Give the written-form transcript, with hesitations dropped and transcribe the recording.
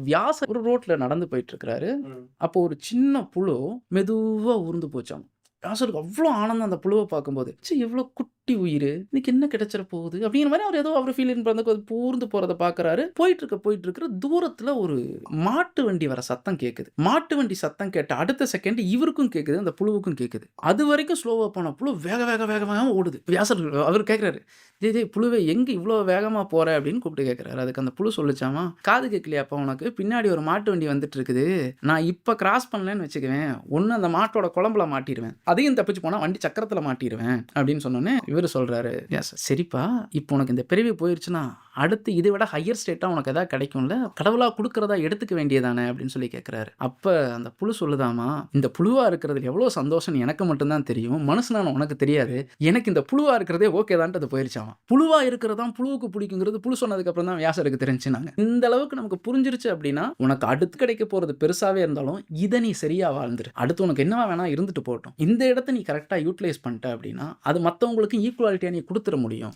வியாசர் ஒரு ரோட்ல நடந்து போயிட்டு இருக்கிறாரு. அப்போ ஒரு சின்ன புழு மெதுவா ஊர்ந்து போச்சாம். வியாசருக்கு அவ்ளோ ஆனந்தம் அந்த புழுவ பார்க்கும்போது. ச்சீ! எவ்ளோ குட்டி உயிரு. இன்னைக்கு என்ன கிடைச்சிற போகுது? அப்படிங்கிற மாரி அவர் ஏதோ அவர் ஃபீலிங் வந்து ஊர்ந்து போறத பார்க்குறாரு. போயிட்டு இருக்க தூரத்துல ஒரு மாட்டு வண்டி வர சத்தம் கேட்குது. மாட்டு வண்டி சத்தம் கேட்ட அடுத்த செகண்ட் இவருக்கும் கேட்குது, அந்த புழுவுக்கும் கேட்குது. அதுவரைக்கும் ஸ்லோவா போன புழு வேகமா ஓடுது. வியாசர் அவரு கேட்குறாரு, "டேய் டேய் புழுவே எங்க இவ்ளோ வேகமா போற?" அப்படின்னு கூப்பிட்டு கேட்குறாரு. அதுக்கு அந்த புழு சொல்லுச்சாமா, "காது கேட்கலையாப்பா உனக்கு? பின்னாடி ஒரு மாட்டு வண்டி வந்துட்டு இருக்குது. நான் இப்ப கிராஸ் பண்ணலன்னு வச்சுக்கவேன், ஒண்ணு அந்த மாட்டோட குளம்புல மாட்டிருவேன். அதையும் தப்பிச்சு போனா வண்டி சக்கரத்துல மாட்டிருவேன்." அப்படின்னு சொன்னோனே இவரு சொல்றாரு, "எஸ் சரிப்பா, இப்போ உனக்கு இந்த பிறவி போயிருச்சுன்னா, அடுத்து இதை விட ஹையர் ஸ்டேட்டா உனக்கு ஏதாவது கிடைக்கும்ல? கடவுளா குடுக்கிறதா எடுத்துக்க வேண்டியதானே?" அப்படின்னு சொல்லி கேட்குறாரு. அப்ப அந்த புழு சொல்லுதாமா, "இந்த புழுவா இருக்கிறதுல எவ்வளோ சந்தோஷம்னு எனக்கு மட்டும் தான் தெரியும். மனுஷனான உனக்கு தெரியாது. எனக்கு இந்த புழுவா இருக்கிறதே ஓகே தான்ட்டு அது போயிருச்சாம்." புழுவா இருக்கிறது தான் புழுவுக்கு பிடிக்குங்கிறது புழு சொன்னதுக்கு அப்புறம் தான் வியாசருக்கு தெரிஞ்சுனாங்க. இந்த அளவுக்கு நமக்கு புரிஞ்சிருச்சு அப்படின்னா, உனக்கு அடுத்து கிடைக்க போறது பெருசாவே இருந்தாலும், இத நீ சரியா வாழ்ந்துரு. அடுத்து உனக்கு என்னவா வேணா இருந்துட்டு போகட்டும். இந்த இடத்த நீ கரெக்ட்டா யூட்டிலைஸ் பண்ணிட்ட அப்படின்னா, அது மத்தவங்களுக்கு ஈக்குவாலிட்டியா நீ குடுத்துற முடியும்.